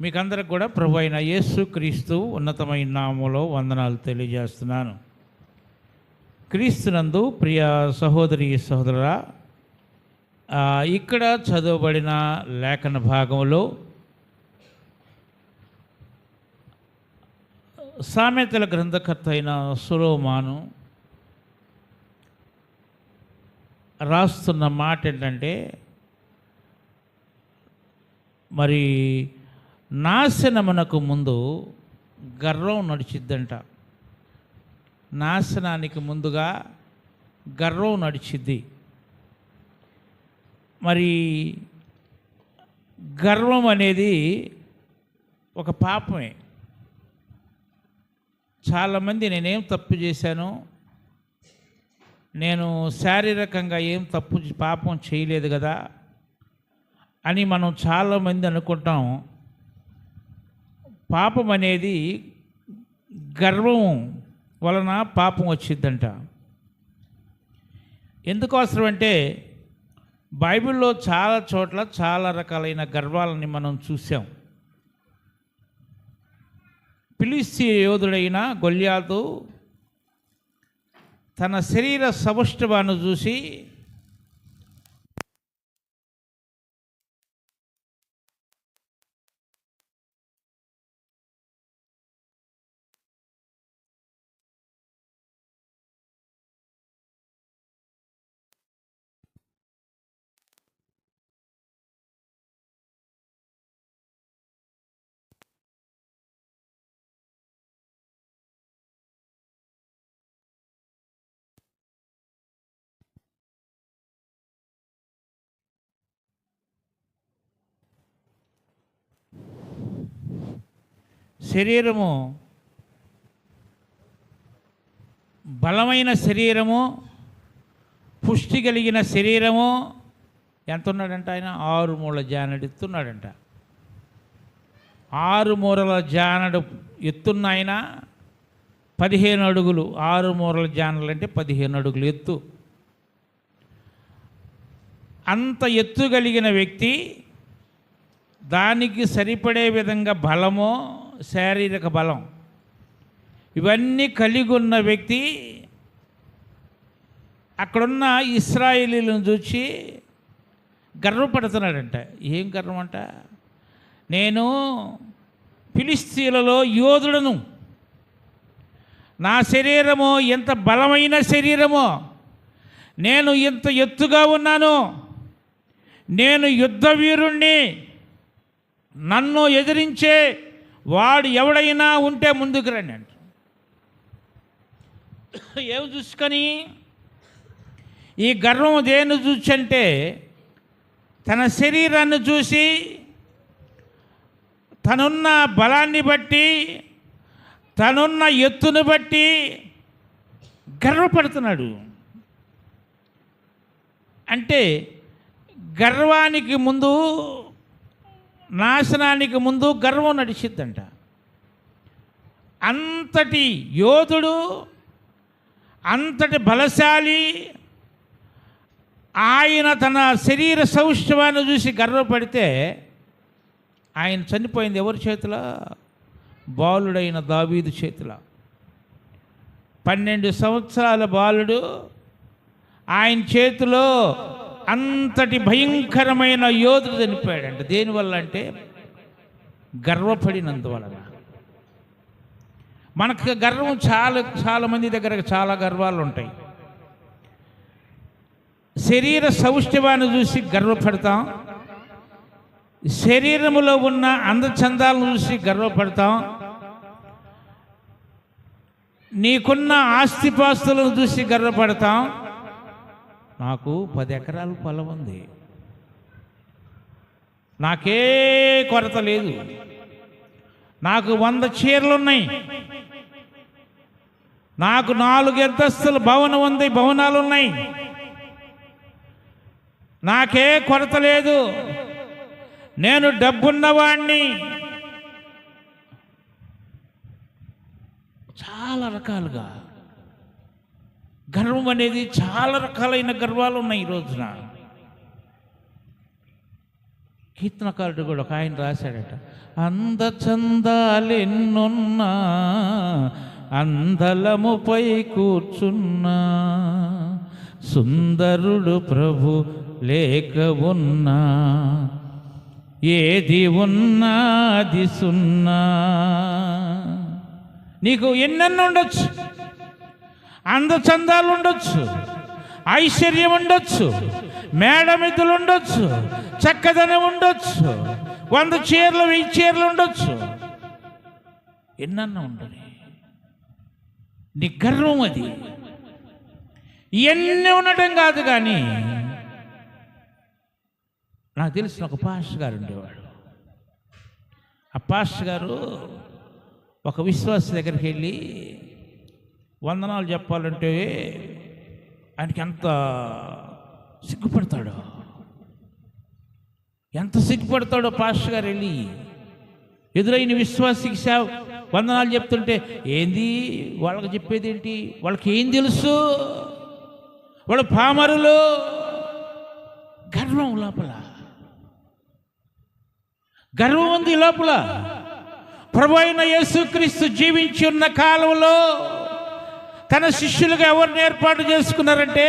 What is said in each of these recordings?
మీకందరికి కూడా ప్రభు అయిన యేసు క్రీస్తు ఉన్నతమైన నామములో వందనాలు తెలియజేస్తున్నాను. క్రీస్తునందు ప్రియ సహోదరి సహోదరురా, ఇక్కడ చదవబడిన లేఖన భాగంలో సామెతల గ్రంథకర్త అయిన సొలొమోను రాస్తున్న మాట ఏంటంటే, మరి నాశనమునకు ముందు గర్వం నడిచిద్దంట. నాశనానికి ముందుగా గర్వం నడిచిద్ది. మరి గర్వం అనేది ఒక పాపమే. చాలామంది నేనేం తప్పు చేశాను, నేను శారీరకంగా ఏం పాపం చేయలేదు కదా అని మనం చాలామంది అనుకుంటాం. పాపం అనేది గర్వం వలన పాపం వచ్చిందంట. ఎందుకోసం అంటే బైబిల్లో చాలా చోట్ల చాలా రకాలైన గర్వాలని మనం చూసాం. ఫిలిష్తీ యోధుడైన గొల్యాతు తన శరీర సౌష్ఠవాన్ని చూసి శరీరము బలమైన శరీరము, పుష్టి కలిగిన శరీరము. ఎంత ఉన్నాడంట ఆయన? 6 మూరల జానడు ఎత్తున్నాడంట. 6 మూరల జానడు ఎత్తున్న ఆయన 15 అడుగులు. 6 మూరల జానలు అంటే 15 అడుగులు ఎత్తు. అంత ఎత్తు కలిగిన వ్యక్తి, దానికి సరిపడే విధంగా బలము, శారీరక బలం ఇవన్నీ కలిగి ఉన్న వ్యక్తి అక్కడున్న ఇశ్రాయేలీలను చూసి గర్వపడుతున్నాడంట. ఏం గర్వం అంట? నేను ఫిలిష్తీయులలో యోధుడను, నా శరీరము ఎంత బలమైన శరీరమో, నేను ఇంత ఎత్తుగా ఉన్నాను, నేను యుద్ధ వీరుణ్ణి, నన్ను ఎదిరించే వాడు ఎవడైనా ఉంటే ముందుకు రండి అంట. ఏమి చూసుకొని ఈ గర్వం దేన్ని చూసి అంటే, తన శరీరాన్ని చూసి, తనున్న బలాన్ని బట్టి, తనున్న ఎత్తును బట్టి గర్వపడుతున్నాడు. అంటే గర్వానికి ముందు, నాశనానికి ముందు గర్వం నడిచిద్దంట. అంతటి యోధుడు, అంతటి బలశాలి ఆయన తన శరీర సౌష్ఠవాన్ని చూసి గర్వపడితే, ఆయన చనిపోయింది ఎవరి చేతిలో? బాలుడైన దావీదు చేతిలో. 12 సంవత్సరాల బాలుడు ఆయన చేతిలో అంతటి భయంకరమైన యోధుడు చనిపోయాడంట. దేనివల్ల అంటే గర్వపడినందువలన. మనకు గర్వం చాలా మంది దగ్గర చాలా గర్వాలు ఉంటాయి. శరీర సౌష్ఠవాన్ని చూసి గర్వపడతాం, శరీరములో ఉన్న అందచందాలను చూసి గర్వపడతాం, నీకున్న ఆస్తిపాస్తులను చూసి గర్వపడతాం. నాకు 10 ఎకరాల పొలం ఉంది, నాకే కొరత లేదు, నాకు 100 చీరలు ఉన్నాయి, నాకు 4 అంతస్తుల భవనం ఉంది, భవనాలు ఉన్నాయి, నాకే కొరత లేదు, నేను డబ్బున్నవాణ్ణి. చాలా రకాలుగా గర్వం అనేది, చాలా రకాలైన గర్వాలు ఉన్నాయి ఈ రోజున. కీర్తనకారుడు కూడా ఒక ఆయన రాశాడట, అందచందాలెన్నున్నా అందలముపై కూర్చున్నా, సుందరుడు ప్రభు లేక ఉన్నా, ఏది ఉన్నా అది సున్నా. నీకు ఎన్నెన్న ఉండొచ్చు, అందచందాలు ఉండొచ్చు, ఐశ్వర్యం ఉండొచ్చు, మేడమిద్దులు ఉండొచ్చు, చక్కదనం ఉండొచ్చు, 100 చీరలు 1000 చీరలు ఉండొచ్చు, ఎన్నన్నా ఉండని నీ గర్వం అది. ఇవన్నీ ఉండటం కాదు. కానీ నాకు తెలిసిన ఒక పాస్టర్ గారు ఉండేవాడు. ఆ పాస్టర్ గారు ఒక విశ్వాస దగ్గరికి వెళ్ళి వందనాలు చెప్పాలంటే ఆయనకి ఎంత సిగ్గుపడతాడో, పాస్టర్ గారు వెళ్ళి ఎదురైన విశ్వాసికి వందనాలు చెప్తుంటే, ఏంది వాళ్ళకి చెప్పేది ఏంటి, వాళ్ళకి ఏం తెలుసు, వాళ్ళు పామరులు. గర్వం లోపల, గర్వం ఉంది లోపల. ప్రభు అయిన యేసుక్రీస్తు జీవించి ఉన్న కాలంలో తన శిష్యులుగా ఎవరిని ఏర్పాటు చేసుకున్నారంటే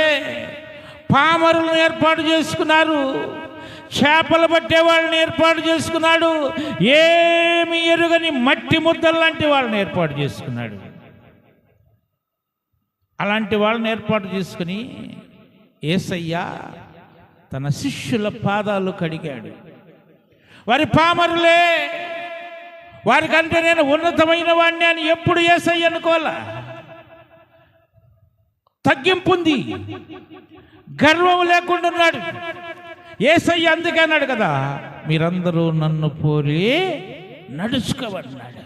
పామరులను ఏర్పాటు చేసుకున్నారు, చేపలు పట్టే వాళ్ళని ఏర్పాటు చేసుకున్నాడు, ఏమి ఎరుగని మట్టి ముద్దలు లాంటి వాళ్ళని ఏర్పాటు చేసుకున్నాడు. అలాంటి వాళ్ళని ఏర్పాటు చేసుకుని యేసయ్య తన శిష్యుల పాదాలు కడిగాడు. వారి పామరులే, వారికంటే నేను ఉన్నతమైన వాడిని అని ఎప్పుడు యేసయ్య అనుకోవాలా. తగ్గింపు ఉంది, గర్వం లేకుండా ఉన్నాడు యేసయ్య. అందుకే అన్నాడు కదా, మీరందరూ నన్ను పోలి నడుచుకోవన్నాడు.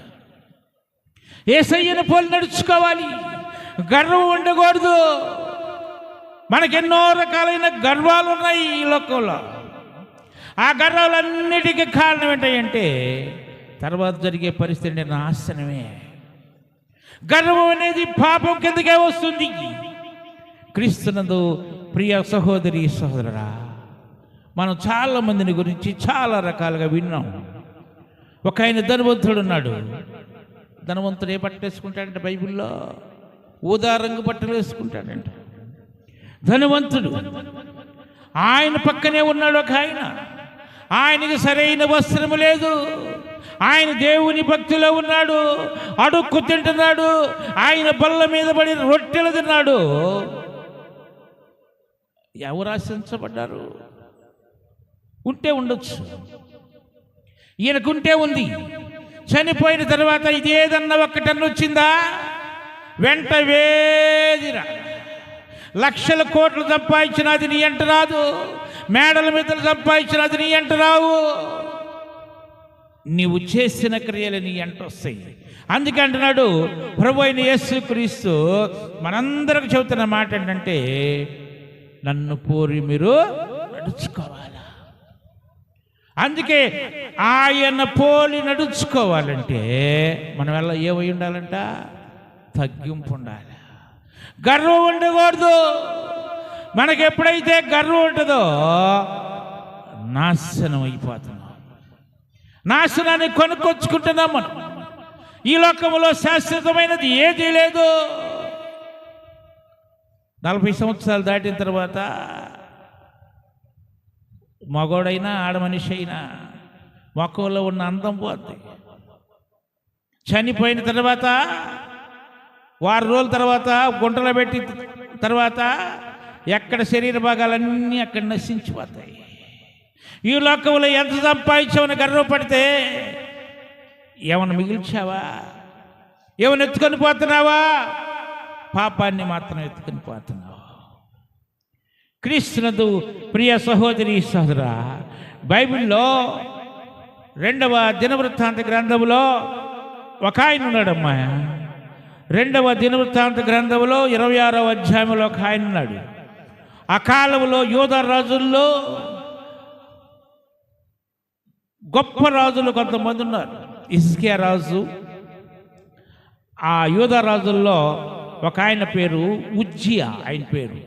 యేసయ్యను పోలి నడుచుకోవాలి, గర్వం ఉండకూడదు. మనకెన్నో రకాలైన గర్వాలు ఉన్నాయి ఈ లోకంలో. ఆ గర్వాలన్నిటికీ కారణం ఏంటంటే తర్వాత జరిగే పరిస్థితి నాశనమే. గర్వం అనేది పాపం కిందకే వస్తుంది. క్రీస్తునందు ప్రియ సహోదరి సహోదరుడా, మనం చాలా మందిని గురించి చాలా రకాలుగా విన్నాం. ఒక ఆయన ధనవంతుడు ఉన్నాడు. ధనవంతుడు ఏ బట్టలు వేసుకుంటాడంటే బైబిల్లో ఊదా రంగు బట్టలు వేసుకుంటాడంట. ధనవంతుడు. ఆయన పక్కనే ఉన్నాడు ఒక ఆయన. ఆయనకి సరైన వస్త్రము లేదు. ఆయన దేవుని భక్తిలో ఉన్నాడు, అడుక్కు తింటున్నాడు, ఆయన బల్ల మీద పడి రొట్టెలు తిన్నాడు. ఎవరు ఆశించబడ్డారు? ఉంటే ఉండొచ్చు, ఈయనకుంటే ఉంది. చనిపోయిన తర్వాత ఇదేదన్నా ఒక్కటన్న వచ్చిందా? వెంట వేదిరా. లక్షల కోట్లు సంపాదించినది నీ ఎంట రాదు, మేడల మీద సంపాదించినది నీ ఎంట రావు. నీవు చేసిన క్రియలు నీ ఎంట వస్తాయి. అందుకే అంటున్నాడు ప్రభు అయిన యేసుక్రీస్తు మనందరికి చెబుతున్న మాట ఏంటంటే, నన్ను పోరి మీరు నడుచుకోవాలా. అందుకే ఆయన పోలి నడుచుకోవాలంటే మనం ఎలా ఏమై ఉండాలంట? తగ్గింపు ఉండాలి, గర్వం ఉండకూడదు. మనకి ఎప్పుడైతే గర్వం ఉంటుందో నాశనం అయిపోతున్నాం. నాశనాన్ని కొనుక్కొచ్చుకుంటున్నాం మనం. ఈ లోకంలో శాశ్వతమైనది ఏదీ లేదు. 40 సంవత్సరాలు దాటిన తర్వాత మగోడైనా ఆడమనిషి అయినా మొక్కలో ఉన్న అందం పోతుంది. చనిపోయిన తర్వాత 6 రోజుల తర్వాత గుంటలో పెట్టి తర్వాత ఎక్కడ శరీర భాగాలన్నీ అక్కడ నశించిపోతాయి. ఈ లోకంలో ఎంత సంపాదించామని గర్వపడితే ఏమన్నా మిగిల్చావా? ఏమైనా ఎత్తుకొని పోతున్నావా? పాపాన్ని మాత్రం ఎత్తుకొని పోతున్నావు. క్రీస్తునందు ప్రియ సహోదరి సహోదరా, బైబిల్లో 2వ దినవృత్తాంత గ్రంథంలో ఒక ఆయన ఉన్నాడమ్మా. 2వ దినవృత్తాంత గ్రంథంలో 26వ అధ్యాయంలో ఒక ఆయన ఉన్నాడు. ఆ కాలంలో యూదా రాజుల్లో గొప్ప రాజులు కొంతమంది ఉన్నారు. హిజ్కియా రాజు. ఆ యూదా రాజుల్లో ఒక ఆయన పేరు ఉజ్జియా. ఆయన పేరు,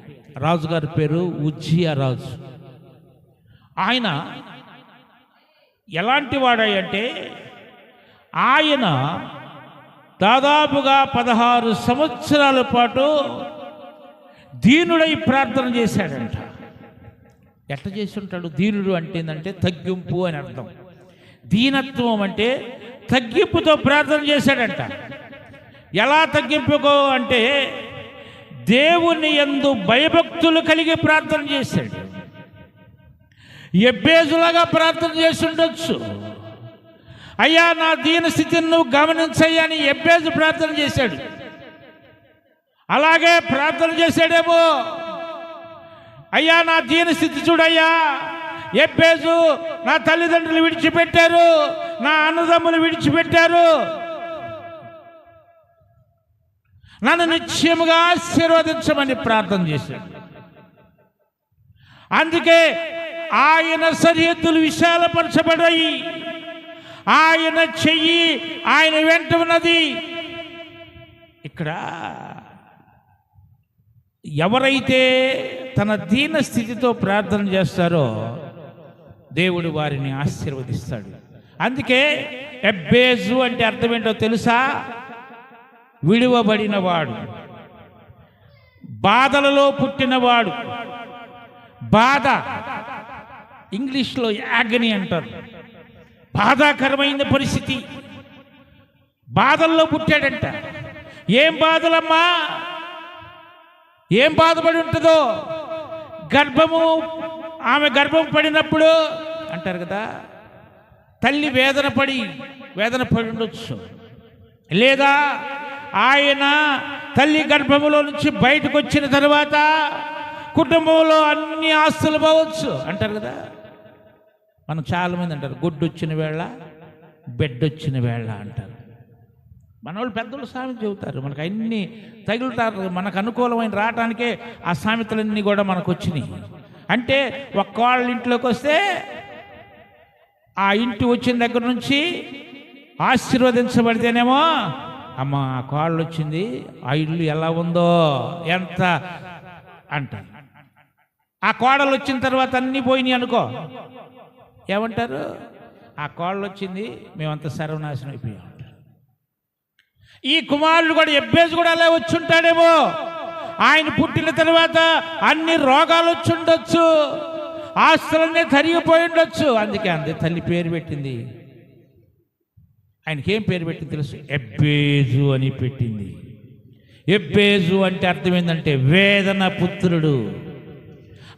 రాజుగారి పేరు ఉజ్జియా రాజు. ఆయన ఎలాంటి వాడంటే ఆయన దాదాపుగా 16 సంవత్సరాల పాటు దీనుడై ప్రార్థన చేశాడంట. ఎట్లా చేసి ఉంటాడు? దీనుడు అంటే ఏంటంటే తగ్గింపు అని అర్థం. దీనత్వం అంటే తగ్గింపుతో ప్రార్థన చేశాడంట. ఎలా తగ్గింపుకో అంటే దేవుని యందు భయభక్తులు కలిగి ప్రార్థన చేశాడు. ఎబ్బేజులాగా ప్రార్థన చేసి ఉండొచ్చు. అయ్యా నా దీన స్థితిని నువ్వు గమనించయ్యా అని ఎబ్బేజు ప్రార్థన చేశాడు. అలాగే ప్రార్థన చేశాడేమో, అయ్యా నా దీన స్థితి చూడయ్యా, ఎబ్బేజు నా తల్లిదండ్రులు విడిచిపెట్టారు, నా అన్నదమ్ములు విడిచిపెట్టారు, నన్ను నిశ్చయముగా ఆశీర్వదించమని ప్రార్థన చేశాడు. అందుకే ఆయన సరిహద్దులు విశాలపరచబడాయి. ఆయన చెయ్యి ఆయన వెంట ఉన్నది. ఇక్కడ ఎవరైతే తన దీన స్థితితో ప్రార్థన చేస్తారో దేవుడు వారిని ఆశీర్వదిస్తాడు. అందుకే ఎబ్బేజు అంటే అర్థం ఏంటో తెలుసా? విడువబడినవాడు, బాధలలో పుట్టినవాడు. బాధ ఇంగ్లీష్లో యాగని అంటారు. బాధాకరమైన పరిస్థితి, బాధల్లో పుట్టాడంట. ఏం బాధలమ్మా, ఏం బాధపడి ఉంటుందో. ఆమె గర్భం పడినప్పుడు అంటారు కదా, తల్లి వేదన పడి ఉండొచ్చు. లేదా ఆయన తల్లి గర్భములో నుంచి బయటకు వచ్చిన తర్వాత కుటుంబంలో అన్ని ఆస్తులు పోవచ్చు అంటారు కదా. మనం చాలామంది అంటారు గుడ్డు వచ్చిన వేళ బెడ్ వచ్చిన వేళ అంటారు. మన వాళ్ళు పెద్దలు సామెత చెబుతారు, మనకు అన్ని తగులుతారు. మనకు అనుకూలమైన రావటానికే ఆ సామెతలన్నీ కూడా మనకు వచ్చినాయి. అంటే ఒక్క వాళ్ళ ఇంట్లోకి వస్తే ఆ ఇంటి వచ్చిన దగ్గర నుంచి ఆశీర్వదించబడితేనేమో అమ్మ ఆ కోళ్ళు వచ్చింది, ఆ ఇల్లు ఎలా ఉందో ఎంత అంటారు. ఆ కోడలు వచ్చిన తర్వాత అన్నీ పోయినాయి అనుకో, ఏమంటారు? ఆ కోళ్ళు వచ్చింది, మేమంతా సర్వనాశనం అయిపోయాం. ఈ కుమారుడు కూడా ఎబ్బేజు కూడా అలా వచ్చి ఉంటాడేమో. ఆయన పుట్టిన తర్వాత అన్ని రోగాలు వచ్చి ఉండొచ్చు, ఆస్తులన్నీ తరిగిపోయి ఉండొచ్చు. అందుకే తల్లి పేరు పెట్టింది. ఆయనకేం పేరు పెట్టింది తెలుసు? ఎబ్బేజు అని పెట్టింది. ఎబ్బేజు అంటే అర్థం ఏంటంటే వేదన పుత్రుడు.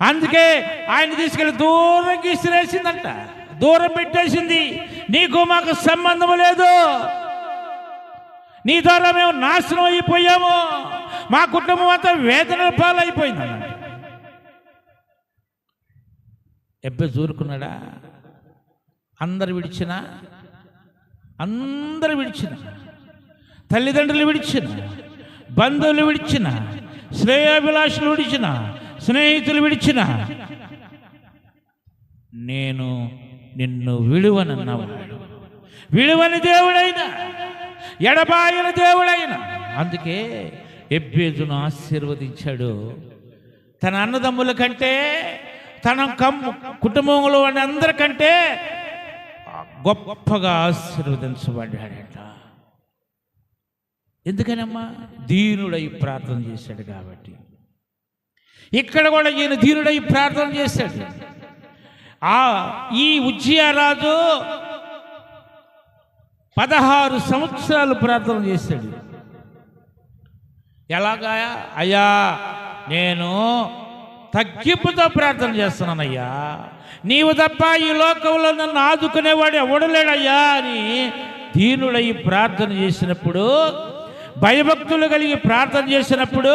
అందుకే ఆయన తీసుకెళ్ళి దూరం విసిరేసిందంట, దూరం పెట్టేసింది. నీకు మాకు సంబంధం లేదు, నీ ద్వారా మేము నాశనం అయిపోయాము, మా కుటుంబం అంతా వేదన పాలైపోయిందన్న. ఎబ్బేజు ఊరుకున్నాడా? అందరు విడిచిన, తల్లిదండ్రులు విడిచిన, బంధువులు విడిచిన, శ్రేయాభిలాషులు విడిచిన, స్నేహితులు విడిచిన, నేను నిన్ను విడువనన్నవాడు. విడువని దేవుడైన, ఎడబాయని దేవుడైన. అందుకే ఎబ్బేజును ఆశీర్వదించాడు. తన అన్నదమ్ముల కంటే, తన కుటుంబంలో ఉన్న అందరికంటే గొప్పగా ఆశీర్వదించబడ్డాడట. ఎందుకనమ్మా? దీనుడై ప్రార్థన చేశాడు కాబట్టి. ఇక్కడ కూడా ఈయన దీనుడై ప్రార్థన చేశాడు. ఈ ఉజ్జియా రాజు 16 సంవత్సరాలు ప్రార్థన చేశాడు. ఎలాగా? అయ్యా నేను తగ్గింపుతో ప్రార్థన చేస్తున్నానయ్యా, నీవు తప్ప ఈ లోకంలో నన్ను ఆదుకునేవాడు ఎవడలేడయ్యా అని దీనుడై ప్రార్థన చేసినప్పుడు, భయభక్తులు కలిగి ప్రార్థన చేసినప్పుడు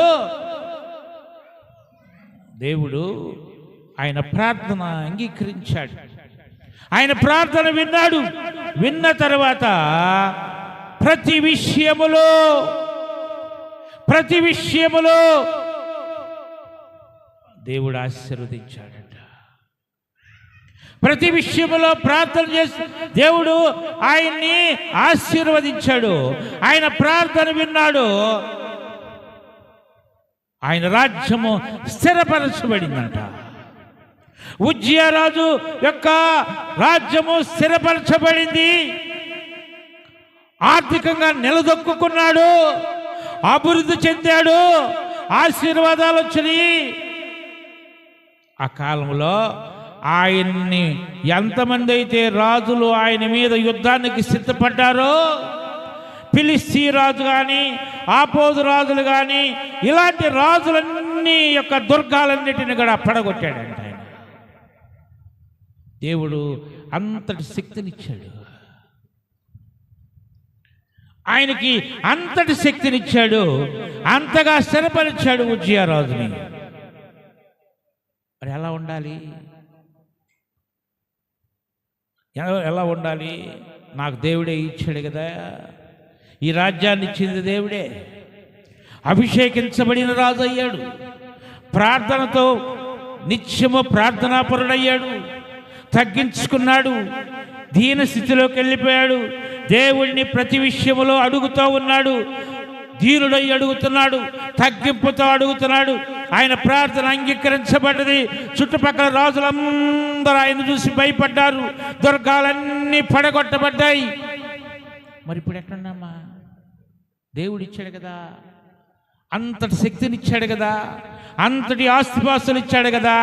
దేవుడు ఆయన ప్రార్థన అంగీకరించాడు. ఆయన ప్రార్థన విన్నాడు. విన్న తర్వాత ప్రతి విషయములో దేవుడు ఆశీర్వదించాడట. ప్రతి విషయంలో ప్రార్థన చేసి దేవుడు ఆయన్ని ఆశీర్వదించాడు. ఆయన ప్రార్థన విన్నాడు. ఆయన రాజ్యము స్థిరపరచబడిందంట. ఉజ్జియా రాజు యొక్క రాజ్యము స్థిరపరచబడింది, ఆర్థికంగా నిలదొక్కున్నాడు, అభివృద్ధి చెందాడు, ఆశీర్వాదాలు వచ్చినాయి. ఆ కాలంలో ఆయన్ని ఎంతమంది అయితే రాజులు ఆయన మీద యుద్ధానికి సిద్ధపడ్డారో, ఫిలిస్తీ రాజు కానీ ఆపోజు రాజులు కానీ ఇలాంటి రాజులన్నీ యొక్క దుర్గాలన్నిటిని కూడా పడగొట్టాడంట ఆయన. దేవుడు అంతటి శక్తినిచ్చాడు, ఆయనకి అంతటి శక్తినిచ్చాడు, అంతగా స్థిరపరిచాడు ఉజ్జియా రాజుని. మరి ఎలా ఉండాలి? ఎలా ఉండాలి? నాకు దేవుడే ఇచ్చాడు కదా, ఈ రాజ్యాన్ని ఇచ్చింది దేవుడే, అభిషేకించబడిన రాజు అయ్యాడు, ప్రార్థనతో నిత్యము ప్రార్థనాపరుడయ్యాడు, తగ్గించుకున్నాడు, దీన స్థితిలోకి వెళ్ళిపోయాడు, దేవుణ్ణి ప్రతి విషయంలో అడుగుతూ ఉన్నాడు, దీనుడై అడుగుతున్నాడు, తగ్గింపుతో అడుగుతున్నాడు. ఆయన ప్రార్థన అంగీకరించబడ్డది. చుట్టుపక్కల రాజులందరూ ఆయన చూసి భయపడ్డారు, దుర్గాలన్నీ పడగొట్టబడ్డాయి. మరి ఇప్పుడు ఎక్కడున్నామా? దేవుడు ఇచ్చాడు కదా, అంతటి శక్తినిచ్చాడు కదా, అంతటి ఆస్తిపాస్తులు ఇచ్చాడు కదా,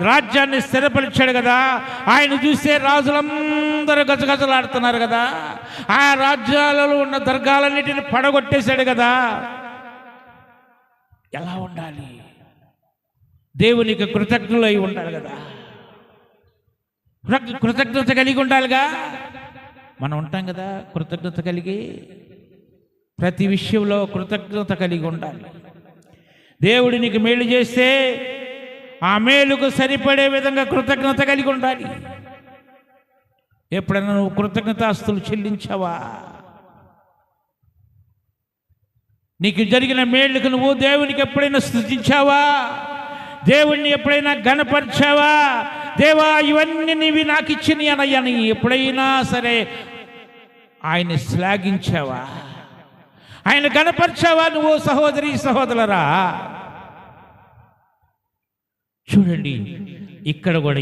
రాజ్యాన్ని స్థిరపరిచాడు కదా. ఆయన చూస్తే రాజులందరూ గజగజలాడుతున్నారు కదా, ఆ రాజ్యాలలో ఉన్న దుర్గాలన్నిటిని పడగొట్టేశాడు కదా. ఎలా ఉండాలి? దేవునికి కృతజ్ఞులై ఉండాలి కదా, కృతజ్ఞత కలిగి ఉండాలిగా. మనం ఉంటాం కదా కృతజ్ఞత కలిగి, ప్రతి విషయంలో కృతజ్ఞత కలిగి ఉండాలి. దేవుడు నీకు మేలు చేస్తే ఆ మేలుకు సరిపడే విధంగా కృతజ్ఞత కలిగి ఉండాలి. ఎప్పుడైనా నువ్వు కృతజ్ఞతాస్తులు చెల్లించావా? నీకు జరిగిన మేలుకు నువ్వు దేవునికి ఎప్పుడైనా స్తుతించావా? దేవుణ్ణి ఎప్పుడైనా ఘనపరిచావా? దేవా ఇవన్నీ నీవి నాకు ఇచ్చినవి అనయ్యని ఎప్పుడైనా సరే ఆయన శ్లాఘించావా? ఆయన ఘనపరిచావా నువ్వు? సహోదరి సహోదరులారా చూడండి, ఇక్కడ కూడా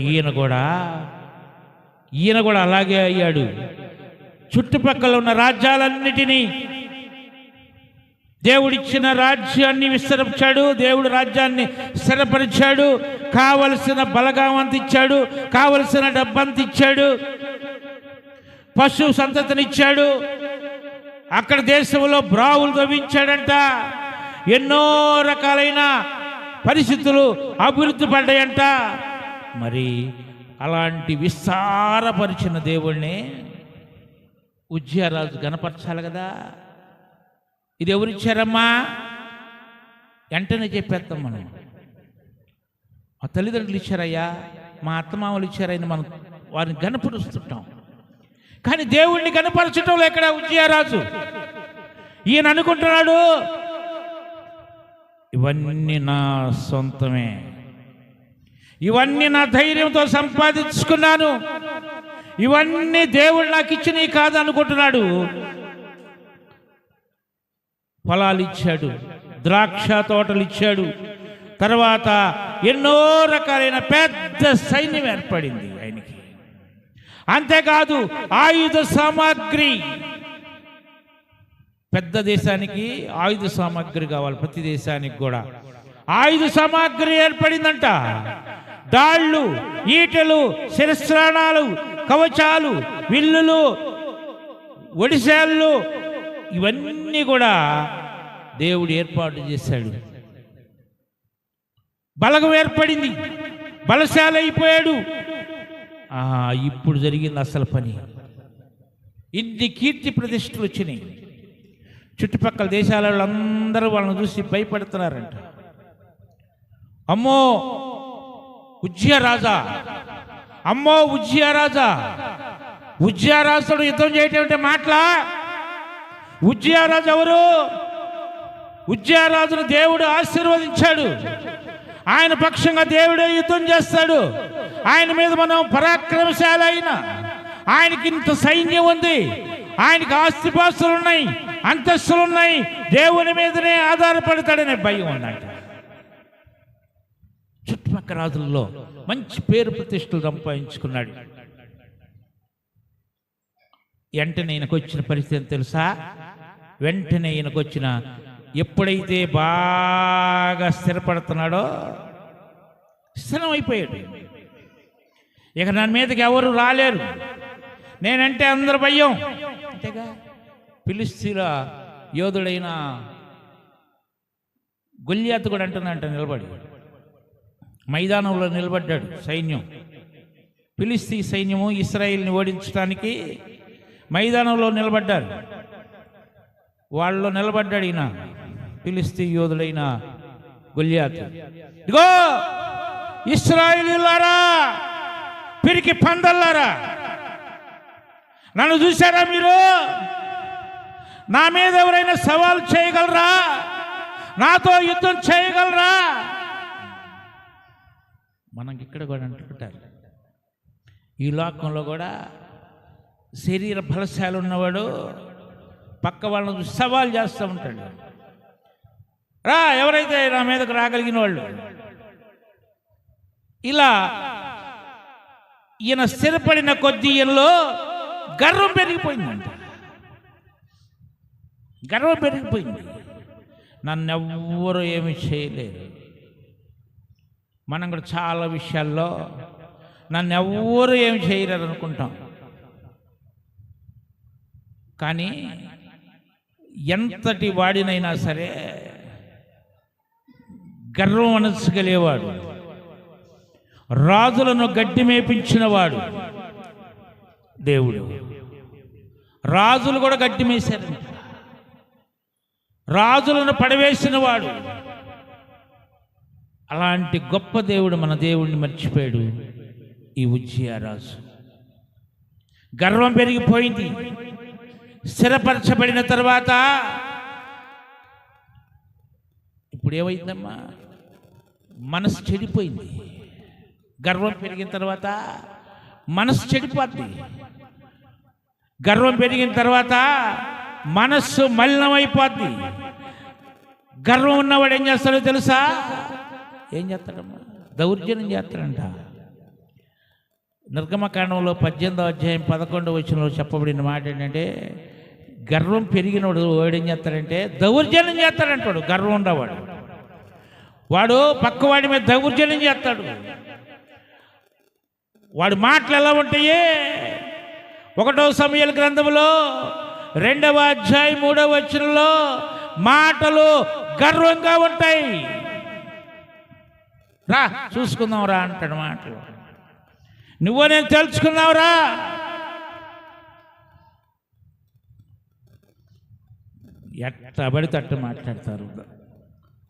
ఈయన కూడా అలాగే అయ్యాడు. చుట్టుపక్కల ఉన్న రాజ్యాలన్నిటినీ దేవుడిచ్చిన రాజ్యాన్ని విస్తరించాడు, దేవుడు రాజ్యాన్ని స్థిరపరిచాడు, కావలసిన బలగం అందించాడు, కావలసిన డబ్బంతిచ్చాడు, పశు సంతతినిచ్చాడు. అక్కడ దేశంలో బ్రావులు తవ్వించాడంట, ఎన్నో రకాలైన పరిస్థితులు అభివృద్ధి పడ్డాయంట. మరి అలాంటి విస్తారపరిచిన దేవుణ్ణి ఉజ్జియా రాజు గణపరచాలి కదా. ఇది ఎవరిచ్చారమ్మా? వెంటనే చెప్పేస్తాం మనం, మా తల్లిదండ్రులు ఇచ్చారయ్యా, మా అత్తమామలు ఇచ్చారని మనం వారిని గణపరుస్తుంటాం. కానీ దేవుణ్ణి గణపరచటంలో ఎక్కడ ఉజ్జియా రాజు? ఈయన అనుకుంటున్నాడు ఇవన్నీ నా సొంతమే, ఇవన్నీ నా ధైర్యంతో సంపాదించుకున్నాను, ఇవన్నీ దేవుడు నాకు ఇచ్చినవి కాదు అనుకుంటున్నాడు. పొలాలు ఇచ్చాడు, ద్రాక్ష తోటలు ఇచ్చాడు, తర్వాత ఎన్నో రకాలైన పెద్ద సైన్యం ఏర్పడింది ఆయనకి. అంతేకాదు ఆయుధ సామాగ్రి, పెద్ద దేశానికి ఆయుధ సామాగ్రి కావాలి, ప్రతి దేశానికి కూడా ఆయుధ సామాగ్రి ఏర్పడిందంట. డాళ్ళు, ఈటెలు, శిరస్త్రాణాలు, కవచాలు, విల్లులు, ఒడిశాళ్ళు, ఇవన్నీ కూడా దేవుడు ఏర్పాటు చేశాడు. బలగం ఏర్పడింది, బలశాల అయిపోయాడు. ఇప్పుడు జరిగింది అసలు పని. ఇన్ని కీర్తి ప్రతిష్టలు వచ్చినాయి. చుట్టుపక్కల దేశాల వాళ్ళందరూ వాళ్ళని చూసి భయపడుతున్నారంట. అమ్మో ఉజ్జియా రాజా, అమ్మో ఉజ్జియా రాజా, ఉజ్జియా రాజుతో యుద్ధం చేయటం అంటే మాటలా? ఉజ్జియా రాజు ఎవరు? ఉజ్జియా రాజును దేవుడు ఆశీర్వదించాడు, ఆయన పక్షంగా దేవుడే యుద్ధం చేస్తాడు. ఆయన మీద మనం పరాక్రమశాలి అయిన ఆయనకి ఇంత సైన్యం ఉంది, ఆయనకి ఆస్తిపాస్తులు ఉన్నాయి, అంతస్తులు ఉన్నాయి, దేవుని మీదనే ఆధారపడతాడనే భయం ఉందంట. చుట్టుపక్కల రాజుల్లో మంచి పేరు ప్రతిష్టలు సంపాదించుకున్నాడు. వెంటనే ఈయనకు వచ్చిన పరిస్థితి తెలుసా? వెంటనే ఈయనకు వచ్చిన ఎప్పుడైతే బాగా స్థిరపడుతున్నాడో స్థిరం అయిపోయాడు. ఇక నా మీదకి ఎవరు రాలేరు, నేనంటే అందరు భయం. అంతేగా ఫిలిష్తీయుల యోధుడైన గొల్యాతు కూడా అంటున్నాడంట, నిలబడి మైదానంలో నిలబడ్డాడు సైన్యం. ఫిలిష్తీ సైన్యము ఇశ్రాయేలుని ఓడించడానికి మైదానంలో నిలబడ్డారు. వాళ్ళు నిలబడ్డాడు ఈయన ఫిలిష్తీ యోధుడైన గొల్యాతు. ఇదిగో ఇశ్రాయేలీయులారా, పిరికి పందల్లారా, నన్ను చూశారా మీరు? నా మీద ఎవరైనా సవాల్ చేయగలరా? నాతో యుద్ధం చేయగలరా? మనకి ఇక్కడ కూడా అంటుంటారు, ఈ లోకంలో కూడా శరీర బలశాలు ఉన్నవాడు పక్క వాళ్ళను సవాల్ చేస్తూ ఉంటాడు. రా, ఎవరైతే నా మీదకు రాగలిగిన వాళ్ళు. ఇలా ఈయన స్థిరపడిన కొద్దీ ఈయనలో గర్వం పెరిగిపోయిందంట. గర్వం పెరిగిపోయింది. నన్నెవ్వరూ ఏమి చేయలేరు. మనం కూడా చాలా విషయాల్లో నన్నెవ్వరూ ఏమి చేయలేరు అనుకుంటాం. కానీ ఎంతటి వాడినైనా సరే గర్వం అనర్చగలేవాడు, రాజులను గడ్డి మేపించినవాడు దేవుడు. రాజులు కూడా గడ్డి మేశారు, రాజులను పడవేసిన వాడు. అలాంటి గొప్ప దేవుడు మన దేవుడిని మర్చిపోయాడు ఈ ఉజ్జియా రాజు. గర్వం పెరిగిపోయింది. స్థిరపరచబడిన తర్వాత ఇప్పుడు ఏమైందమ్మా? మనసు చెడిపోయింది. గర్వం పెరిగిన తర్వాత మనసు చెడిపోద్ది. గర్వం పెరిగిన తర్వాత మనస్సు మలినమైపోద్ది. గర్వం ఉన్నవాడు ఏం చేస్తాడో తెలుసా? ఏం చేస్తాడమ్మా? దౌర్జన్యం చేస్తాడంట. నిర్గమకాండంలో 18వ అధ్యాయం 11వ వచనంలో చెప్పబడిన మాట ఏంటంటే, గర్వం పెరిగినవాడు వాడు ఏం చేస్తాడంటే దౌర్జన్యం చేస్తాడంటాడు. గర్వం ఉండవాడు వాడు పక్కవాడి మీద దౌర్జన్యం చేస్తాడు. వాడి మాటలు ఎలా ఉంటాయి? 1వ సమూయేలు గ్రంథంలో 2వ అధ్యాయం 3వ వచనంలో మాటలు గర్వంగా ఉంటాయి. రా చూసుకుందాం రా అంటాడు మాటలు. నువ్వు నేను తెలుసుకున్నావురా. ఎట్ట పడితే అట్ట మాట్లాడతారు.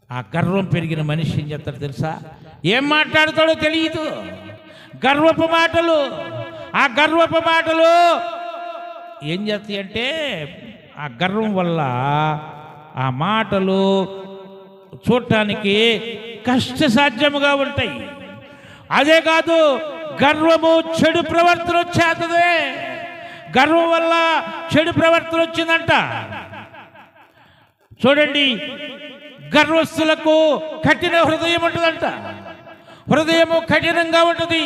ఆ గర్వం పెరిగిన మనిషి ఏం చేస్తాడు తెలుసా? ఏం మాట్లాడతాడో తెలియదు. గర్వపు మాటలు. ఆ గర్వపు మాటలు ఏం చేస్తాయి అంటే, ఆ గర్వం వల్ల ఆ మాటలు చూడటానికి కష్టసాధ్యముగా ఉంటాయి. అదే కాదు, గర్వము చెడు ప్రవర్తన వచ్చేస్తుంది. గర్వం వల్ల చెడు ప్రవర్తన వచ్చిందంట. చూడండి, గర్వస్తులకు కఠిన హృదయం ఉంటుందంట. హృదయము కఠినంగా ఉంటుంది.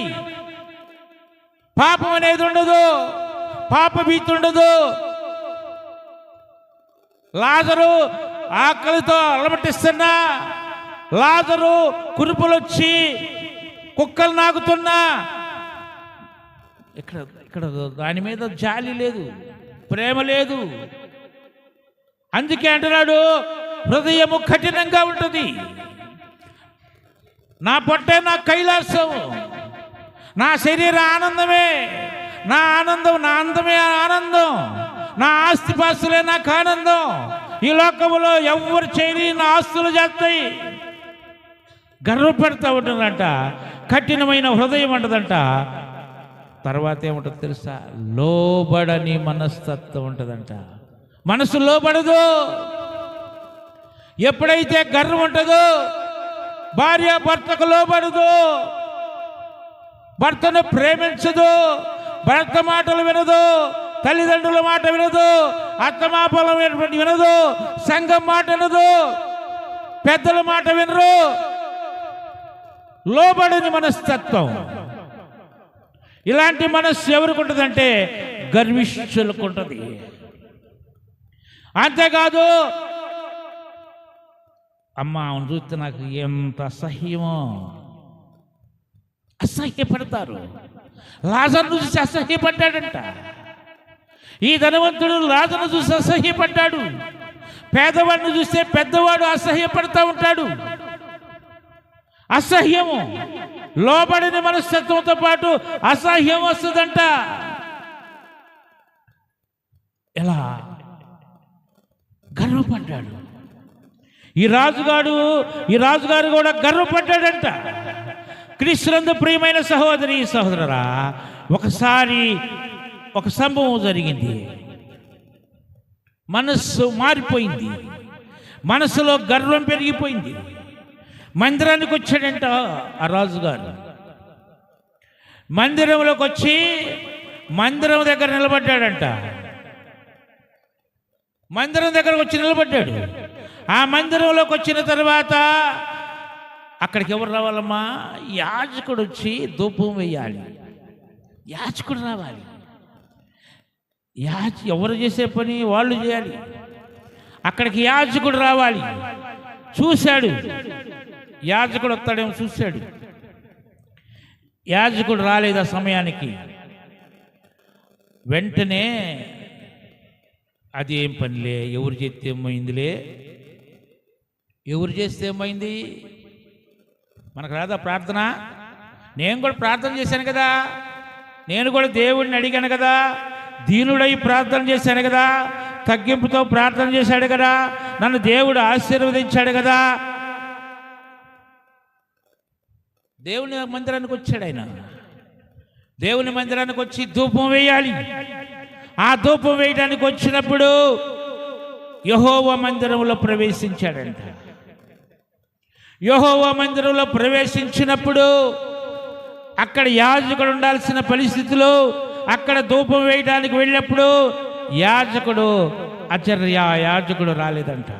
పాపం అనేది ఉండదు, పాప భీతి ఉండదు. లాజరు ఆకలితో అలమటిస్తున్నా, లాజరు కురుపులు వచ్చి కుక్కలు నాకుతున్నా, ఇక్కడ దాని మీద జాలి లేదు, ప్రేమ లేదు. అందుకే అంటున్నాడు, హృదయము కఠినంగా ఉంటుంది. నా పొట్టే నా కైలాసం, నా శరీర ఆనందమే నా ఆనందం, నా అందమే ఆనందం, నా ఆస్తిపాస్తులే నాకు ఆనందం. ఈ లోకంలో ఎవరు చేయని నా ఆస్తులు చేస్తాయి. గర్వపెడతా ఉంటుందంట. కఠినమైన హృదయం ఉంటుందంట. తర్వాత ఏముంటుంది తెలుసా? లోబడని మనస్తత్వం ఉంటుందంట. మనసు లోబడదు. ఎప్పుడైతే గర్వం ఉంటుందో, భార్య భర్తకు లోబడదు, భర్తను ప్రేమించదు, భర్త మాటలు వినదు, తల్లిదండ్రుల మాట వినదు, అత్తమాపల వినదు, సంఘం మాట వినదు, పెద్దల మాట వినరు. లోబడని మనస్తత్వం. ఇలాంటి మనస్సు ఎవరికి ఉంటుందంటే గర్విష్ఠులకు ఉంటుంది. అంతేకాదు, అమ్మ ఆమెను చూస్తే నాకు ఎంత అసహ్యమో, అసహ్యపడతారు. లాజరును చూసి అసహ్యపడ్డాడంట. ఈ ధనవంతుడు లాజరును చూసి అసహ్యపడ్డాడు. పేదవాడిని చూస్తే పెద్దవాడు అసహ్యపడతా ఉంటాడు. అసహ్యము, లోబడిన మనస్తత్వంతో పాటు అసహ్యం వస్తుందంట. ఎలా గర్వపడ్డాడు ఈ రాజుగారు కూడా గర్వపడ్డాడంట. క్రీస్తునందు ప్రియమైన సహోదరి సహోదరురా, ఒకసారి ఒక సంభవం జరిగింది. మనస్సు మారిపోయింది, మనసులో గర్వం పెరిగిపోయింది. మందిరానికి వచ్చాడంట ఆ రాజుగారు. మందిరంలోకి వచ్చి మందిరం దగ్గర నిలబడ్డాడంట. మందిరం దగ్గరకు వచ్చి నిలబడ్డాడు. ఆ మందిరంలోకి వచ్చిన తర్వాత అక్కడికి ఎవరు రావాలమ్మా? యాజకుడు వచ్చి ధూపం వేయాలి. యాజకుడు రావాలి. ఎవరు చేసే పని వాళ్ళు చేయాలి. అక్కడికి యాజకుడు రావాలి. చూశాడు, యాజకుడు వస్తాడేమో చూశాడు. యాజకుడు రాలేదు ఆ సమయానికి. వెంటనే అదేం పనిలే, ఎవరు చేస్తే ఏమైందిలే, ఎవరు చేస్తే ఏమైంది, మనకు రాదా ప్రార్థన? నేను కూడా ప్రార్థన చేశాను కదా, నేను కూడా దేవుడిని అడిగాను కదా, దీనుడై ప్రార్థన చేశాను కదా, తగ్గింపుతో ప్రార్థన చేశాడు కదా, నన్ను దేవుడు ఆశీర్వదించాడు కదా. దేవుని మందిరానికి వచ్చాడు ఆయన. దేవుని మందిరానికి వచ్చి ధూపం వేయాలి. ఆ ధూపం వేయడానికి వచ్చినప్పుడు యెహోవా మందిరంలో ప్రవేశించాడంట. యెహోవా మందిరంలో ప్రవేశించినప్పుడు అక్కడ యాజకుడు ఉండాల్సిన పరిస్థితిలో అక్కడ ధూపం వేయడానికి వెళ్ళినప్పుడు యాజకుడు రాలేదంట.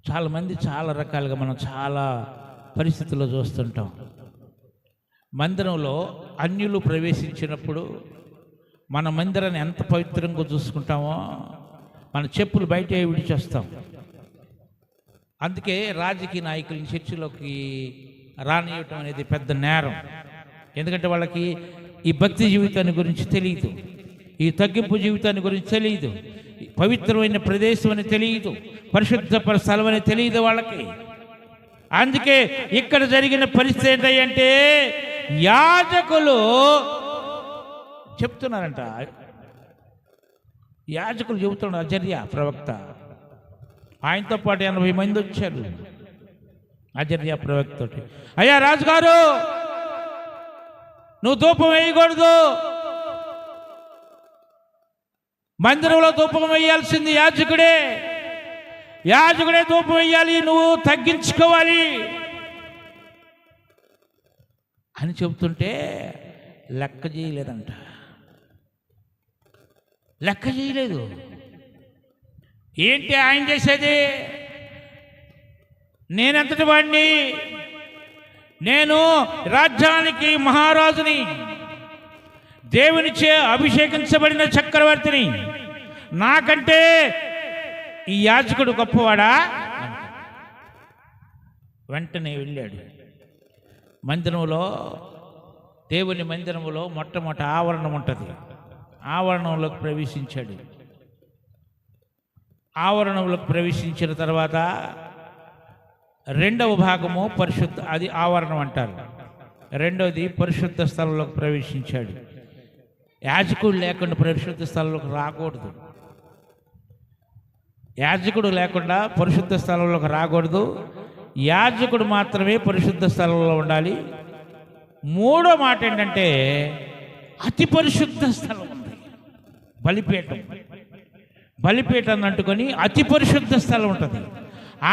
చాలామంది చాలా రకాలుగా మనం చాలా పరిస్థితుల్లో చూస్తుంటాం. మందిరంలో అన్యులు ప్రవేశించినప్పుడు మన మందిరాన్ని ఎంత పవిత్రంగా చూసుకుంటామో మన చెప్పులు బయట విడిచేస్తాం. అందుకే రాజకీయ నాయకులను చర్చిలోకి రానియటం అనేది పెద్ద నేరం. ఎందుకంటే వాళ్ళకి ఈ భక్తి జీవితాన్ని గురించి తెలియదు, ఈ తగ్గింపు జీవితాన్ని గురించి తెలియదు, పవిత్రమైన ప్రదేశం అని తెలియదు, పరిశుద్ధ స్థలం అని తెలియదు వాళ్ళకి. అందుకే ఇక్కడ జరిగిన పరిస్థితి ఏంటంటే యాజకులు చెప్తున్నారంట, యాజకులు చెబుతున్నాడు అజర్య ప్రవక్త, ఆయనతో పాటు 80 మంది వచ్చారు. అజర్య ప్రవక్త తోటి, అయ్యా రాజుగారు నువ్వు ధూపం వేయకూడదు, మందిరంలో ధూపం వేయాల్సింది యాజకుడే ధూపం వేయాలి, నువ్వు తగ్గించుకోవాలి అని చెబుతుంటే లెక్క చేయలేదంట. లెక్క చేయలేదు. ఏంటి ఆయన చేసేది? నేనెంతటి వాడిని? నేను రాజ్యానికి మహారాజుని, దేవునిచే అభిషేకించబడిన చక్రవర్తిని, నాకంటే ఈ యాజకుడు గొప్పవాడా? వెంటనే వెళ్ళాడు మందిరంలో. దేవుని మందిరంలో మొట్టమొదటి ఆవరణం ఉంటుంది. ఆవరణంలోకి ప్రవేశించాడు. ఆవరణంలోకి ప్రవేశించిన తర్వాత రెండవ భాగము పరిశుద్ధ, అది ఆవరణం అంటారు. రెండవది పరిశుద్ధ స్థలంలోకి ప్రవేశించాడు. యాజకుడు లేకుండా పరిశుద్ధ స్థలంలోకి రాకూడదు. యాజకుడు లేకుండా పరిశుద్ధ స్థలంలోకి రాకూడదు. యాజకుడు మాత్రమే పరిశుద్ధ స్థలంలో ఉండాలి. మూడో మాట ఏంటంటే అతి పరిశుద్ధ స్థలం ఉంది, బలిపీఠం అంటుకొని అతి పరిశుద్ధ స్థలం ఉంటుంది.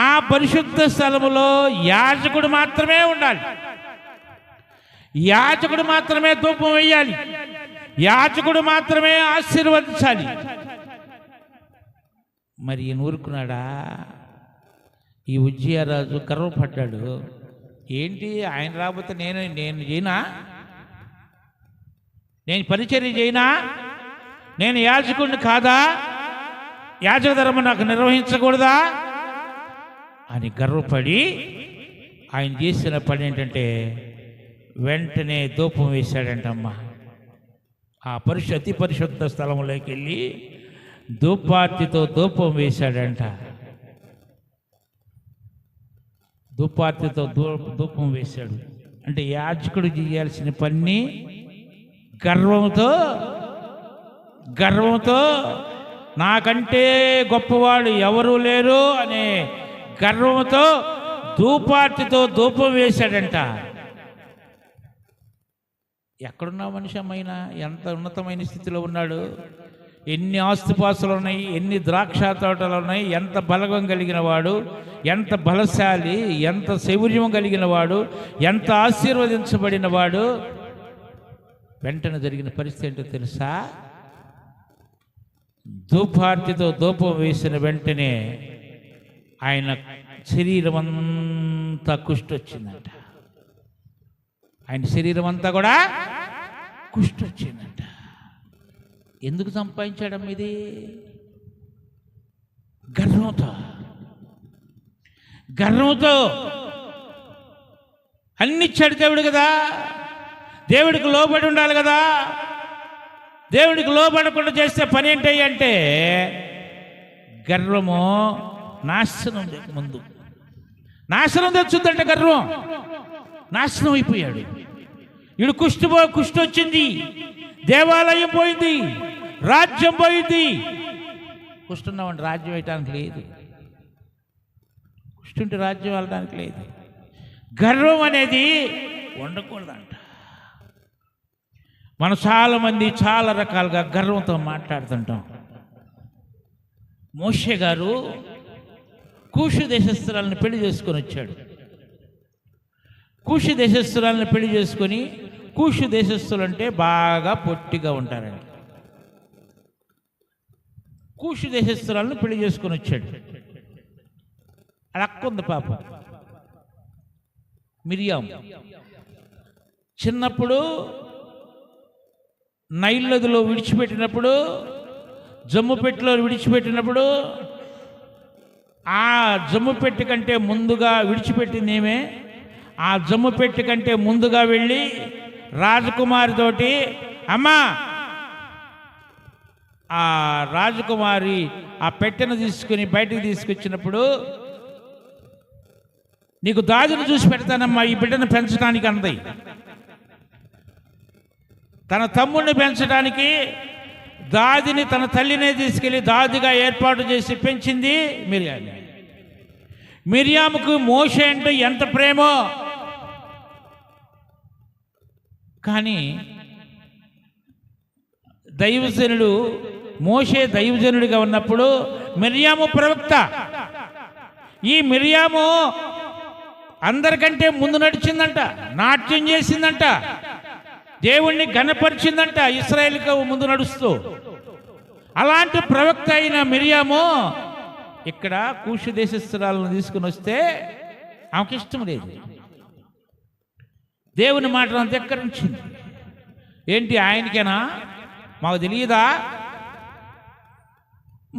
ఆ పరిశుద్ధ స్థలములో యాజకుడు మాత్రమే ఉండాలి. యాజకుడు మాత్రమే ధూపం వేయాలి. యాజకుడు మాత్రమే ఆశీర్వదించాలి. మరి ఈయన ఊరుకున్నాడా? ఈ ఉజ్జియారాజు గర్వపడ్డాడు. ఏంటి ఆయన రాకపోతే నేను చేయనా, నేను పరిచర్య చేయనా, నేను యాజకుడిని కాదా, యాజక ధర్మం నాకు నిర్వహించకూడదా అని గర్వపడి ఆయన చేసిన పని ఏంటంటే వెంటనే ధూపం వేశాడంటమ్మా. ఆ అతి పరిశుద్ధ స్థలంలోకి వెళ్ళి ధూపార్తితో ధూపం వేశాడంట. ధూపార్తితో ధూపం వేశాడు అంటే యాజకుడు చేయాల్సిన పని గర్వంతో నాకంటే గొప్పవాడు ఎవరూ లేరు అనే గర్వంతో ధూపార్తితో ధూపం వేశాడంట. ఎక్కడున్నా మనిషి అమ్మైనా ఎంత ఉన్నతమైన స్థితిలో ఉన్నాడు, ఎన్ని ఆస్తుపాస్తులు ఉన్నాయి, ఎన్ని ద్రాక్ష తోటలు ఉన్నాయి, ఎంత బలగం కలిగిన వాడు, ఎంత బలశాలి, ఎంత శౌర్యం కలిగిన వాడు, ఎంత ఆశీర్వదించబడిన వాడు. వెంటనే జరిగిన పరిస్థితి ఏంటో తెలుసా? ధూపార్తితో ధూపం వేసిన వెంటనే ఆయన శరీరం అంతా కుష్టి వచ్చిందంట. ఆయన శరీరం అంతా కూడా కుష్టి వచ్చిందంట. ఎందుకు సంపాదించడం? ఇది గర్వంతో అన్ని ఇచ్చాడు దేవుడు కదా, దేవుడికి లోబడి ఉండాలి కదా. దేవుడికి లోబడకుండా చేస్తే పని ఏంటి అంటే గర్వము నాశనం, ముందు నాశనం తెచ్చుద్దంటే గర్వం నాశనం అయిపోయాడు. వీడు కుష్టి వచ్చింది, దేవాలయం పోయింది, రాజ్యం పోయింది. కుష్టున్నామంటే రాజ్యం వేయటానికి లేదు, కుష్టుంటే రాజ్యం వెళ్ళడానికి లేదు. గర్వం అనేది ఉండకూడదంట. మనం చాలామంది చాలా రకాలుగా గర్వంతో మాట్లాడుతుంటాం. మోషే గారు కూషు దేశస్తురాలను పెళ్లి చేసుకొని వచ్చాడు. కూషు దేశస్తురాలను పెళ్లి చేసుకొని, కూషు దేశస్తులు అంటే బాగా పొట్టిగా ఉంటారండి. కూషు దేశస్తురాలను పెళ్లి చేసుకొని వచ్చాడు. అది అక్కుంది పాప మిరియాం. చిన్నప్పుడు నైల్ నదిలో విడిచిపెట్టినప్పుడు, జమ్ముపెట్టులో విడిచిపెట్టినప్పుడు, ఆ జమ్ముపెట్టు కంటే ముందుగా విడిచిపెట్టిందేమే, ఆ జమ్ముపెట్టు కంటే ముందుగా వెళ్ళి రాజకుమారితోటి, అమ్మా, ఆ రాజకుమారి ఆ పెట్టెను తీసుకుని బయటకు తీసుకొచ్చినప్పుడు, నీకు దాదిని చూసి పెడతానమ్మా, ఈ బిడ్డను పెంచడానికి అంది. తన తమ్ముడిని పెంచడానికి దాదిని, తన తల్లినే తీసుకెళ్ళి దాదిగా ఏర్పాటు చేసి పెంచింది మిరియాం. మిరియాముకు మోషే అంటే ఎంత ప్రేమో. కానీ దైవజనుడు మోషే దైవజనుడిగా ఉన్నప్పుడు మిరియాము ప్రవక్త. ఈ మిరియాము అందరికంటే ముందు నడిచిందంట, నాట్యం చేసిందంట, దేవుణ్ణి ఘనపరిచిందంట, ఇశ్రాయేలుకు ముందు నడుస్తూ. అలాంటి ప్రవక్త అయిన మిరియాము ఇక్కడ కూషు దేశస్తురాలను తీసుకుని వస్తే ఆమెకి ఇష్టం లేదు. దేవుని మాటను ధిక్కరించింది. ఏంటి ఆయనకేనా, మాకు తెలియదా?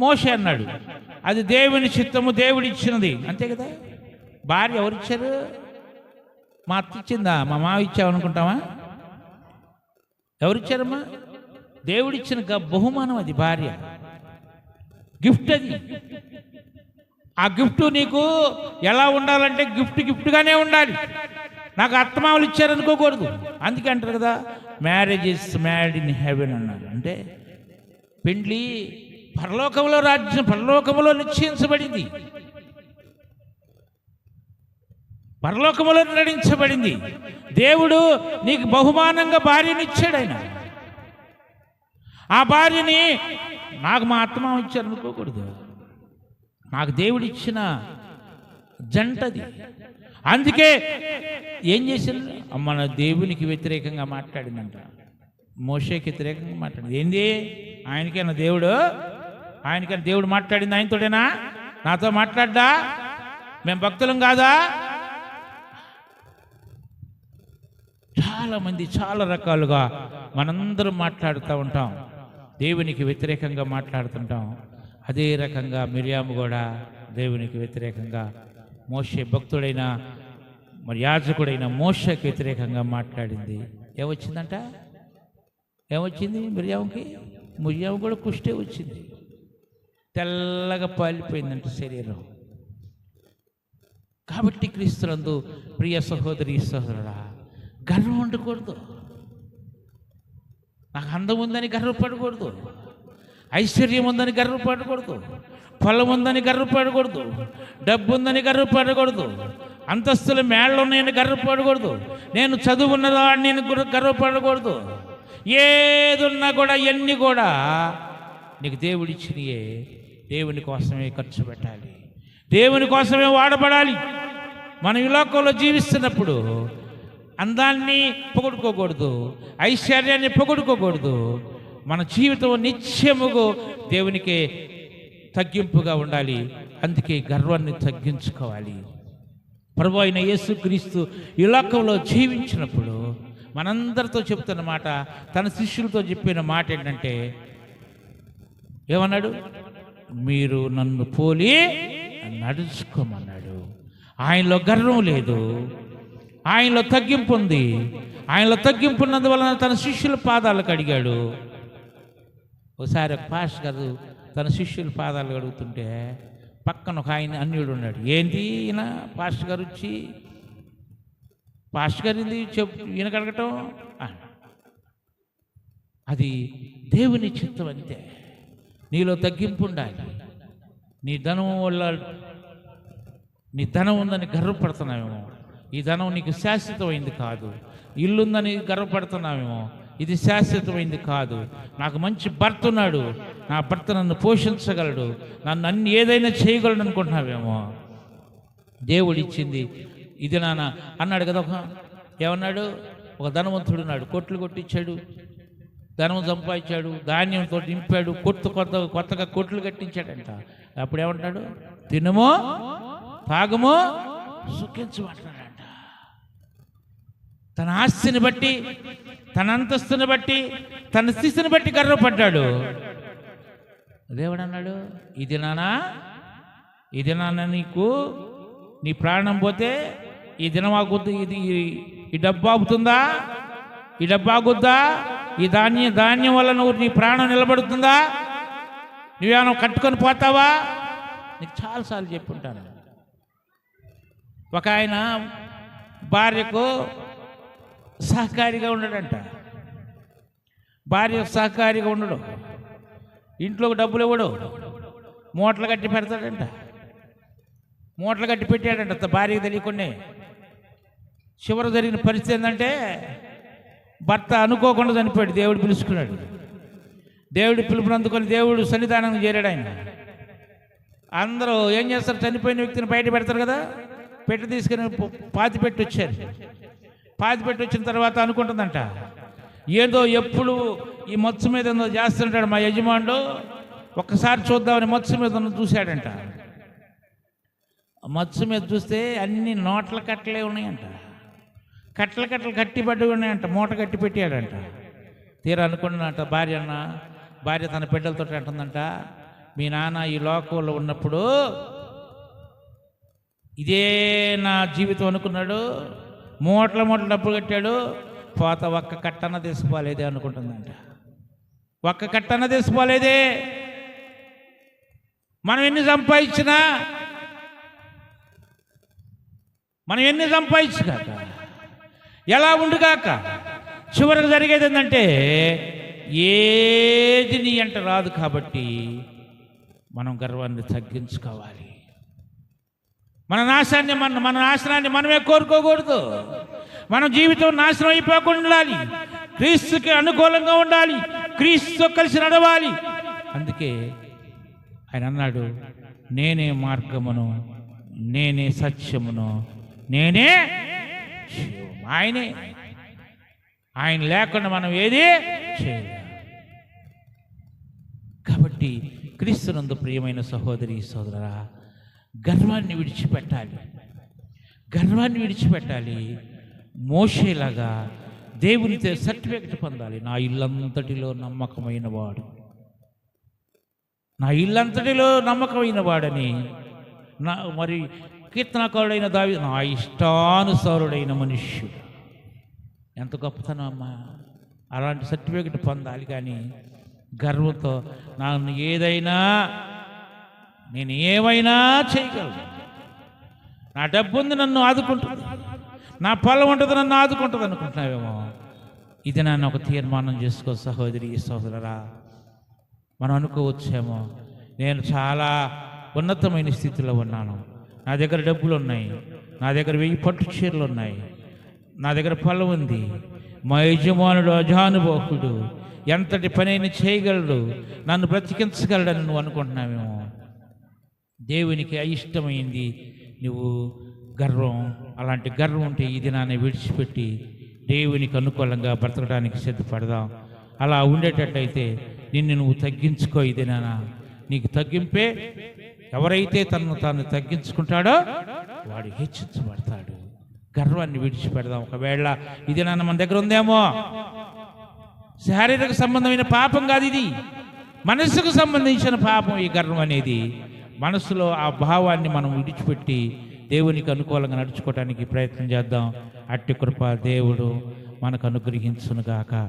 మోషే అన్నాడు, అది దేవుని చిత్తము, దేవుడు ఇచ్చినది, అంతే కదా. భార్య ఎవరిచ్చారు? మా అత్త ఇచ్చిందా, మా మావ ఇచ్చామనుకుంటామా? ఎవరిచ్చారమ్మా? దేవుడిచ్చిన బహుమానం అది, భార్య గిఫ్ట్. అది ఆ గిఫ్ట్ నీకు ఎలా ఉండాలంటే గిఫ్ట్గానే ఉండాలి. నాకు అత్తమామలు ఇచ్చారనుకోకూడదు. అందుకే అంటారు కదా, marriage is married in heaven అన్నారు. అంటే పెండ్లి పరలోకంలో, రాజ్యం పరలోకంలో నిశ్చయించబడింది, పరలోకములో నడించబడింది. దేవుడు నీకు బహుమానంగా భార్యని ఇచ్చాడు. ఆయన ఆ భార్యని నాకు మా అత్తమామ ఇచ్చారు అనుకోకూడదు, నాకు దేవుడు ఇచ్చిన జంటది. అందుకే ఏం చేశారు? మన దేవునికి వ్యతిరేకంగా మాట్లాడిందంట, మోషేకి వ్యతిరేకంగా మాట్లాడింది. ఏంది? ఆయనకైనా దేవుడు మాట్లాడింది, ఆయనతోడేనా నాతో మాట్లాడ్డా? మేము భక్తులం కాదా? చాలామంది చాలా రకాలుగా మనందరం మాట్లాడుతూ ఉంటాం, దేవునికి వ్యతిరేకంగా మాట్లాడుతుంటాం. అదే రకంగా మిరియాము కూడా దేవునికి వ్యతిరేకంగా, మోషే భక్తుడైన మరి యాజకుడైన మోషేకి వ్యతిరేకంగా మాట్లాడింది. ఏమొచ్చిందంట? ఏమొచ్చింది మిరియాముకి? మిరియాము కూడా కుష్టే వచ్చింది, తెల్లగా పాలిపోయిందంట శరీరం. కాబట్టి క్రీస్తునందు ప్రియ సహోదరి సహోదరుడా, గర్వం ఉండకూడదు. నాకు అందం ఉందని గర్వపడకూడదు, ఐశ్వర్యం ఉందని గర్వపడకూడదు, పొలం ఉందని గర్వపడకూడదు, డబ్బు ఉందని గర్వపడకూడదు, అంతస్తుల మేళ్ళు ఉన్నాయని గర్వపడకూడదు, నేను చదువున్నదాన్ని నేను గర్వపడకూడదు. ఏదున్నా కూడా ఇవన్నీ కూడా నీకు దేవుడిచ్చినయే. దేవుని కోసమే ఖర్చు పెట్టాలి, దేవుని కోసమే వాడబడాలి. మనం ఈ లోకంలో జీవిస్తున్నప్పుడు అందాన్ని పొగుడుకోకూడదు, ఐశ్వర్యాన్ని పొగుడుకోకూడదు. మన జీవితం నిత్యముగా దేవునికి తగ్గింపుగా ఉండాలి. అందుకే గర్వాన్ని తగ్గించుకోవాలి. ప్రభు అయిన యేసుక్రీస్తు ఈ లోకంలో జీవించినప్పుడు మనందరితో చెప్తున్న మాట, తన శిష్యులతో చెప్పిన మాట ఏంటంటే, ఏమన్నాడు? మీరు నన్ను పోలి నడుచుకోమన్నాడు. ఆయనలో గర్వం లేదు, ఆయనలో తగ్గింపు ఉంది. ఆయనలో తగ్గింపు ఉన్నందువలన తన శిష్యుల పాదాలు కడిగాడు. ఒకసారి ఒక పాస్టర్ గారు తన శిష్యుల పాదాలు కడుగుతుంటే పక్కన ఒక ఆయన అన్యుడు ఉన్నాడు. ఏంటి ఈయన పాస్టర్ గారు వచ్చి, పాస్టర్ గారు ఇది ఈయన కడగటం? అది దేవుని చిత్తం అంతే. నీలో తగ్గింపు ఉండాలి. నీ ధనం వల్ల, నీ ధనం ఉందని గర్వపడుతున్నావేమో, ఈ ధనం నీకు శాశ్వతమైంది కాదు. ఇల్లుందని గర్వపడుతున్నావేమో, ఇది శాశ్వతమైంది కాదు. నాకు మంచి భర్త ఉన్నాడు, నా భర్త నన్ను పోషించగలడు, నన్ను అన్ని ఏదైనా చేయగలడు అనుకుంటున్నావేమో. దేవుడు ఇచ్చింది ఇది నాన్న అన్నాడు కదా. ఏమన్నాడు? ఒక ధనవంతుడు ఉన్నాడు, కొట్లు కొట్టించాడు, ధనం సంపాదించాడు, ధాన్యంతో నింపాడు, కొత్తగా కొట్లు కట్టించాడంట. అప్పుడు ఏమంటాడు? తినమో తాగమో సుఖించమంటాడంట. తన ఆస్తిని బట్టి, తన అంతస్తుని బట్టి, తన స్థితిని బట్టి గర్వపడ్డాడు. దేవుడు అన్నాడు, ఇది నాన్న నీకు, నీ ప్రాణం పోతే ఈ దినం ఆగుద్ది, ఈ డబ్బు ఆగుతుందా? ఈ డబ్బు ఆగుద్దా? ఈ ధాన్యం వల్ల నువ్వు నీ ప్రాణం నిలబడుతుందా? నువ్వేమో కట్టుకొని పోతావా? నీకు చాలాసార్లు చెప్పుంటాను. ఒక ఆయన భార్యకు సహకారిగా ఉండడంట. భార్య సహకారిగా ఉండడు, ఇంట్లోకి డబ్బులు ఇవ్వడు, మూటలు కట్టి పెడతాడంట. మూటలు కట్టి పెట్టాడంట భార్యకు తెలియకుండా. చివరి జరిగిన పరిస్థితి ఏంటంటే, భర్త అనుకోకుండా చనిపోయాడు. దేవుడు పిలుచుకున్నాడు. దేవుడి పిలుపుని అందుకొని దేవుడు సన్నిధానం చేరాడు. ఆయన అందరూ ఏం చేస్తారు? చనిపోయిన వ్యక్తిని బయట పెడతారు కదా, పెట్టి తీసుకుని పాతి పెట్టి వచ్చారు. పాతి పెట్టి వచ్చిన తర్వాత అనుకుంటుందంట, ఏదో ఎప్పుడు ఈ మత్స్సు మీద ఏదో చేస్తుంటాడు మా యజమానుడు, ఒక్కసారి చూద్దామని మత్స్సు మీద చూశాడంట. మత్స్సు మీద చూస్తే అన్ని నోట్ల కట్టలే ఉన్నాయంట, కట్టలు కట్టిపడ్డి ఉన్నాయంట, మూట కట్టి పెట్టాడంట. తీరా అనుకున్నట భార్య తన బిడ్డలతో అంటుందంట, మీ నాన్న ఈ లోకంలో ఉన్నప్పుడు ఇదే నా జీవితం అనుకున్నాడు, మూటల డబ్బులు కట్టాడు, పోత ఒక్క కట్టన తీసుకోలేదే అనుకుంటుందంట. ఒక్క కట్టన తీసుకోలేదే. మనం ఎన్ని సంపాదించినా ఎలా ఉండుగాక చివరికి జరిగేది ఏంటంటే, ఏది నీ అంట రాదు. కాబట్టి మనం గర్వాన్ని తగ్గించుకోవాలి. మన నాశనాన్ని మనమే కోరుకోకూడదు. మన జీవితం నాశనం అయిపోకుండా ఉండాలి, క్రీస్తుకి అనుకూలంగా ఉండాలి, క్రీస్తుతో కలిసి నడవాలి. అందుకే ఆయన అన్నాడు, నేనే మార్గమును, నేనే సత్యమును, నేనే జీవము. ఆయన లేకుండా మనం ఏది చేయలేం. కాబట్టి క్రీస్తునందు ప్రియమైన సహోదరి సోదరా, గర్వాన్ని విడిచిపెట్టాలి. గర్వాన్ని విడిచిపెట్టాలి. మోషేలాగా దేవునితో సర్టిఫికెట్ పొందాలి. నా ఇల్లంతటిలో నమ్మకమైన వాడు, నా ఇల్లంతటిలో నమ్మకమైన వాడని. మరి కీర్తనకారుడైన దావీదు నా ఇష్టానుసారుడైన మనుష్యుడు. ఎంత గొప్పతనం అమ్మా! అలాంటి సర్టిఫికెట్ పొందాలి. కానీ గర్వంతో నేను ఏమైనా చేయగలను, నా డబ్బు ఉంది నన్ను ఆదుకుంటుంది, నా పొలం ఉంటుంది నన్ను ఆదుకుంటుంది అనుకుంటున్నావేమో. ఇది నన్ను ఒక తీర్మానం చేసుకో సహోదరి సహోదరా. మనం అనుకోవచ్చేమో, నేను చాలా ఉన్నతమైన స్థితిలో ఉన్నాను, నా దగ్గర డబ్బులు ఉన్నాయి, నా దగ్గర 1000 పట్టు చీరలు ఉన్నాయి, నా దగ్గర పొలం ఉంది, మా యజమానుడు అజానుభావుడు, ఎంతటి పనైనా చేయగలడు, నన్ను బ్రతికించగలడని నువ్వు అనుకుంటున్నావేమో. దేవునికి అయిష్టమైంది నువ్వు గర్వం. అలాంటి గర్వం ఉంటే ఈ దినాన్ని విడిచిపెట్టి దేవునికి అనుకూలంగా బ్రతకడానికి సిద్ధపడదాం. అలా ఉండేటట్టయితే నిన్ను నువ్వు తగ్గించుకో. ఈ దినాన నీకు తగ్గింపే. ఎవరైతే తాను తగ్గించుకుంటాడో వాడు హెచ్చించబడతాడు. గర్వాన్ని విడిచిపెడదాం. ఒకవేళ ఇది నాన్న మన దగ్గర ఉందేమో, శారీరక సంబంధమైన పాపం కాదు, ఇది మనస్సుకు సంబంధించిన పాపం. ఈ గర్వం అనేది మనసులో ఆ భావాన్ని మనం విడిచిపెట్టి దేవునికి అనుకూలంగా నడుచుకోవడానికి ప్రయత్నం చేద్దాం. అట్టి కృప దేవుడు మనకు అనుగ్రహించునుగాక.